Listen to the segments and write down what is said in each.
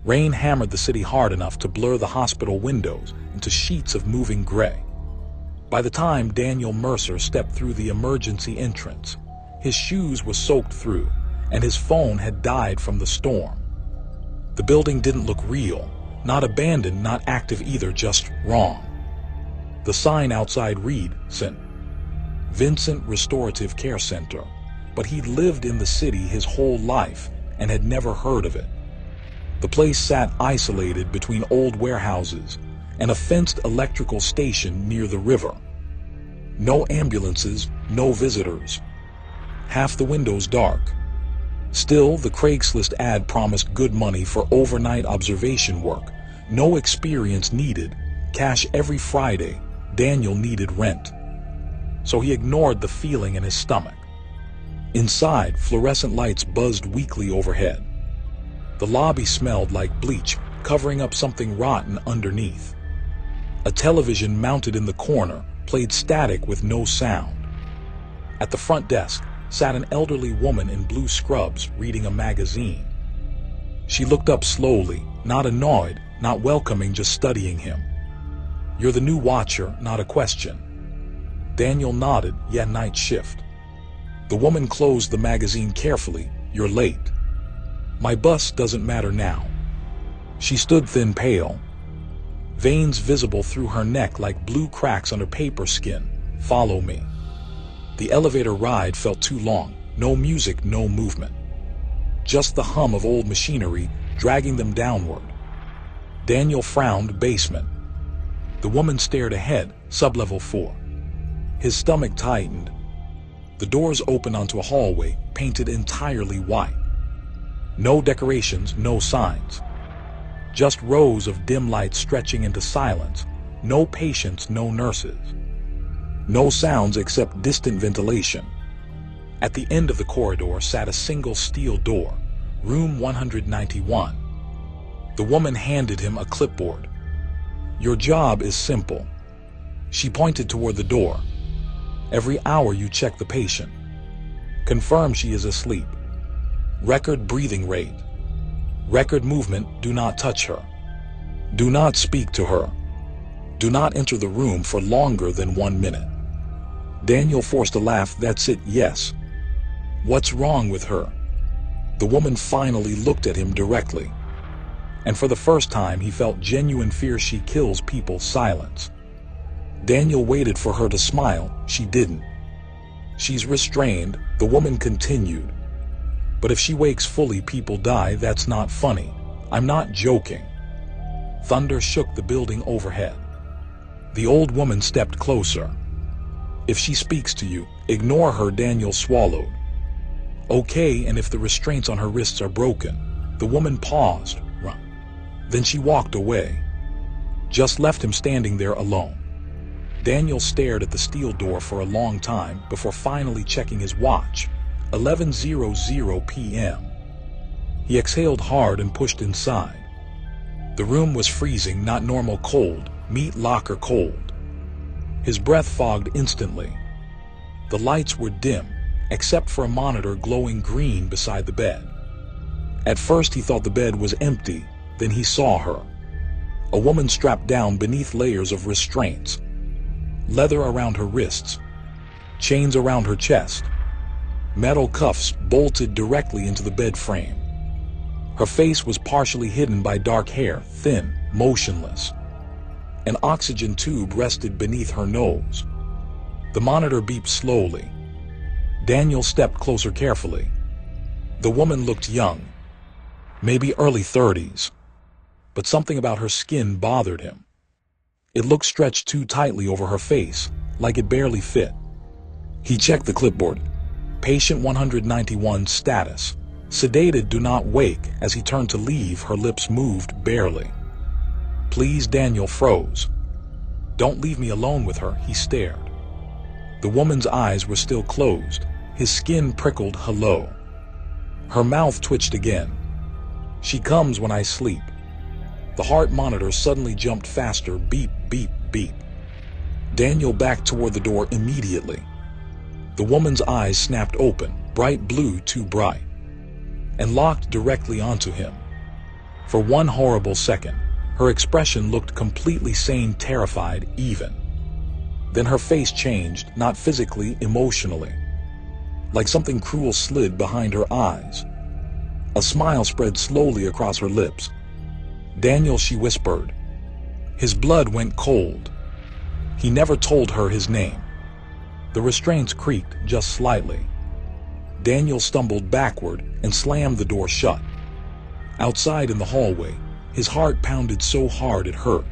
Rain hammered the city hard enough to blur the hospital windows into sheets of moving gray. By the time Daniel Mercer stepped through the emergency entrance, his shoes were soaked through, and his phone had died from the storm. The building didn't look real, not abandoned, not active either, just wrong. The sign outside read, St. Vincent Restorative Care Center, but he'd lived in the city his whole life and had never heard of it. The place sat isolated between old warehouses and a fenced electrical station near the river. No ambulances, no visitors. Half the windows dark. Still, the Craigslist ad promised good money for overnight observation work. No experience needed. Cash every Friday. Daniel needed rent. So he ignored the feeling in his stomach. Inside, fluorescent lights buzzed weakly overhead. The lobby smelled like bleach, covering up something rotten underneath. A television mounted in the corner played static with no sound. At the front desk sat an elderly woman in blue scrubs reading a magazine. She looked up slowly, not annoyed, not welcoming, just studying him. "You're the new watcher," not a question. Daniel nodded. "Yeah, night shift." The woman closed the magazine carefully. "You're late." "My bus doesn't matter now." She stood thin, pale, veins visible through her neck like blue cracks under paper skin. "Follow me." The elevator ride felt too long. No music, no movement. Just the hum of old machinery dragging them downward. Daniel frowned. Basement. The woman stared ahead. Sublevel 4. His stomach tightened. The doors opened onto a hallway painted entirely white. No decorations, no signs. Just rows of dim lights stretching into silence. No patients, no nurses. No sounds except distant ventilation. At the end of the corridor sat a single steel door. Room 191. The woman handed him a clipboard. "Your job is simple." She pointed toward the door. "Every hour you check the patient. Confirm she is asleep. Record breathing rate. Record movement. Do not touch her. Do not speak to her. Do not enter the room for longer than 1 minute." Daniel forced a laugh. "That's it, yes." "What's wrong with her?" The woman finally looked at him directly. And for the first time he felt genuine fear. "She kills people." Silence. Daniel waited for her to smile. She didn't. "She's restrained," the woman continued. "But if she wakes fully, people die. That's not funny. I'm not joking." Thunder shook the building overhead. The old woman stepped closer. "If she speaks to you, ignore her." Daniel swallowed. "Okay, and if the restraints on her wrists are broken?" The woman paused. "Run." Then she walked away. Just left him standing there alone. Daniel stared at the steel door for a long time before finally checking his watch. 11:00 p.m. He exhaled hard and pushed inside. The room was freezing, not normal cold, meat locker cold. His breath fogged instantly. The lights were dim, except for a monitor glowing green beside the bed. At first he thought the bed was empty, then he saw her. A woman strapped down beneath layers of restraints. Leather around her wrists, chains around her chest, metal cuffs bolted directly into the bed frame. Her face was partially hidden by dark hair, thin, motionless. An oxygen tube rested beneath her nose. The monitor beeped slowly. Daniel stepped closer carefully. The woman looked young, maybe early 30s, but something about her skin bothered him. It looked stretched too tightly over her face, like it barely fit. He checked the clipboard. Patient 191 status. Sedated, do not wake. As he turned to leave, her lips moved barely. "Please." Daniel froze. "Don't leave me alone with her." He stared. The woman's eyes were still closed. His skin prickled. "Hello." Her mouth twitched again. "She comes when I sleep." The heart monitor suddenly jumped faster. Beep, beep, beep. Daniel backed toward the door immediately. The woman's eyes snapped open, bright blue, too bright, and locked directly onto him. For one horrible second, her expression looked completely sane, terrified, even. Then her face changed, not physically, emotionally. Like something cruel slid behind her eyes. A smile spread slowly across her lips. "Daniel," she whispered. His blood went cold. He never told her his name. The restraints creaked just slightly. Daniel stumbled backward and slammed the door shut. Outside in the hallway, his heart pounded so hard it hurt.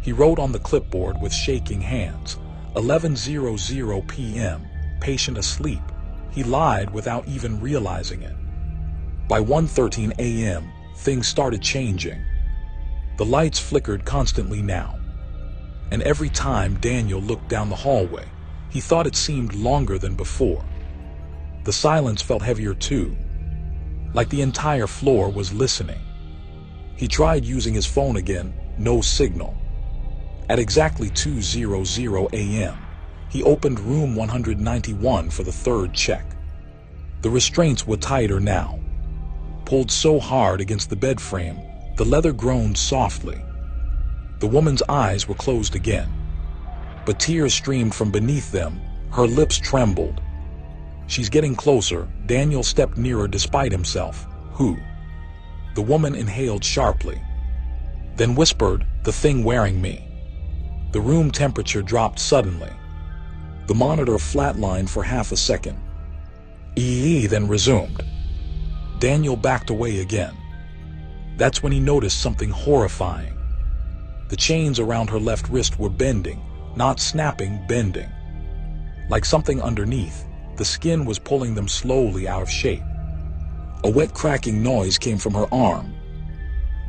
He wrote on the clipboard with shaking hands, 11:00 p.m., patient asleep. He lied without even realizing it. By 1:13 a.m., things started changing. The lights flickered constantly now. And every time Daniel looked down the hallway, he thought it seemed longer than before. The silence felt heavier too, like the entire floor was listening. He tried using his phone again, no signal. At exactly 2:00 a.m., he opened room 191 for the third check. The restraints were tighter now. Pulled so hard against the bed frame, the leather groaned softly. The woman's eyes were closed again, but tears streamed from beneath them. Her lips trembled. "She's getting closer." Daniel stepped nearer despite himself. "Who?" The woman inhaled sharply, then whispered, "The thing wearing me." The room temperature dropped suddenly. The monitor flatlined for half a second. EE then resumed. Daniel backed away again. That's when he noticed something horrifying. The chains around her left wrist were bending, not snapping, bending. Like something underneath, the skin was pulling them slowly out of shape. A wet cracking noise came from her arm.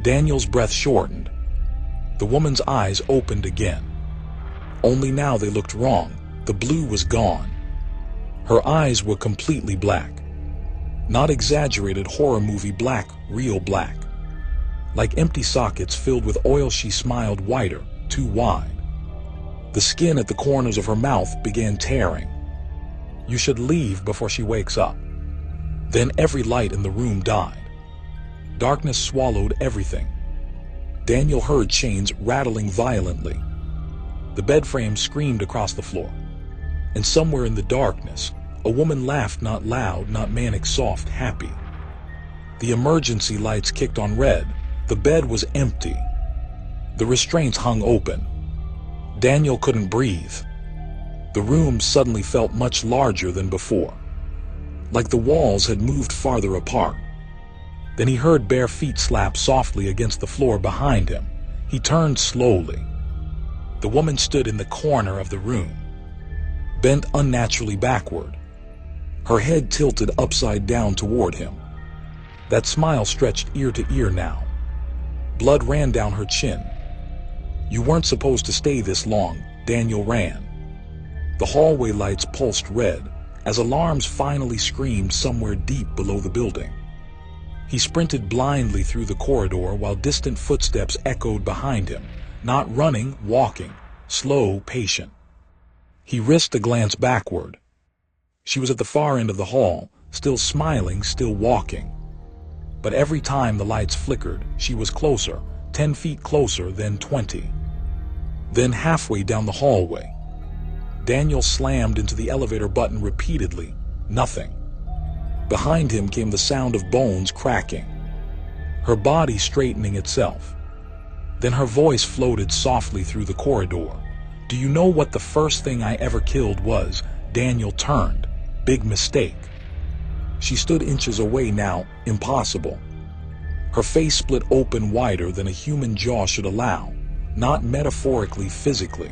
Daniel's breath shortened. The woman's eyes opened again. Only now they looked wrong. The blue was gone. Her eyes were completely black. Not exaggerated horror movie black, real black. Like empty sockets filled with oil. She smiled wider, too wide. The skin at the corners of her mouth began tearing. "You should leave before she wakes up." Then every light in the room died. Darkness swallowed everything. Daniel heard chains rattling violently. The bed frame screamed across the floor. And somewhere in the darkness, a woman laughed, not loud, not manic, soft, happy. The emergency lights kicked on red. The bed was empty. The restraints hung open. Daniel couldn't breathe. The room suddenly felt much larger than before, like the walls had moved farther apart. Then he heard bare feet slap softly against the floor behind him. He turned slowly. The woman stood in the corner of the room, bent unnaturally backward, her head tilted upside down toward him. That smile stretched ear to ear now. Blood ran down her chin. "You weren't supposed to stay this long." Daniel ran. The hallway lights pulsed red as alarms finally screamed somewhere deep below the building. He sprinted blindly through the corridor while distant footsteps echoed behind him, not running, walking, slow, patient. He risked a glance backward. She was at the far end of the hall, still smiling, still walking. But every time the lights flickered, she was closer, 10 feet closer, then 20. Then halfway down the hallway, Daniel slammed into the elevator button repeatedly. Nothing. Behind him came the sound of bones cracking, her body straightening itself. Then her voice floated softly through the corridor. "Do you know what the first thing I ever killed was?" Daniel turned. Big mistake. She stood inches away now, impossible. Her face split open wider than a human jaw should allow, not metaphorically, physically.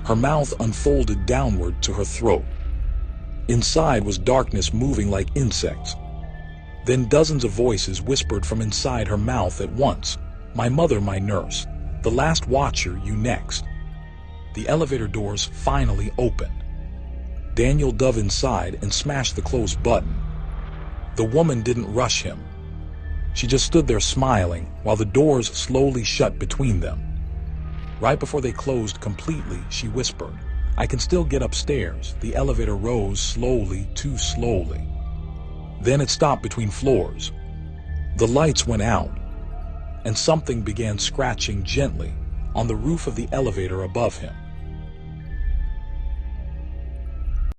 Her mouth unfolded downward to her throat. Inside was darkness moving like insects. Then dozens of voices whispered from inside her mouth at once. "My mother, my nurse, the last watcher, you next." The elevator doors finally opened. Daniel dove inside and smashed the close button. The woman didn't rush him. She just stood there smiling while the doors slowly shut between them. Right before they closed completely, she whispered, "I can still get upstairs." The elevator rose slowly, too slowly. Then it stopped between floors. The lights went out. and something began scratching gently on the roof of the elevator above him.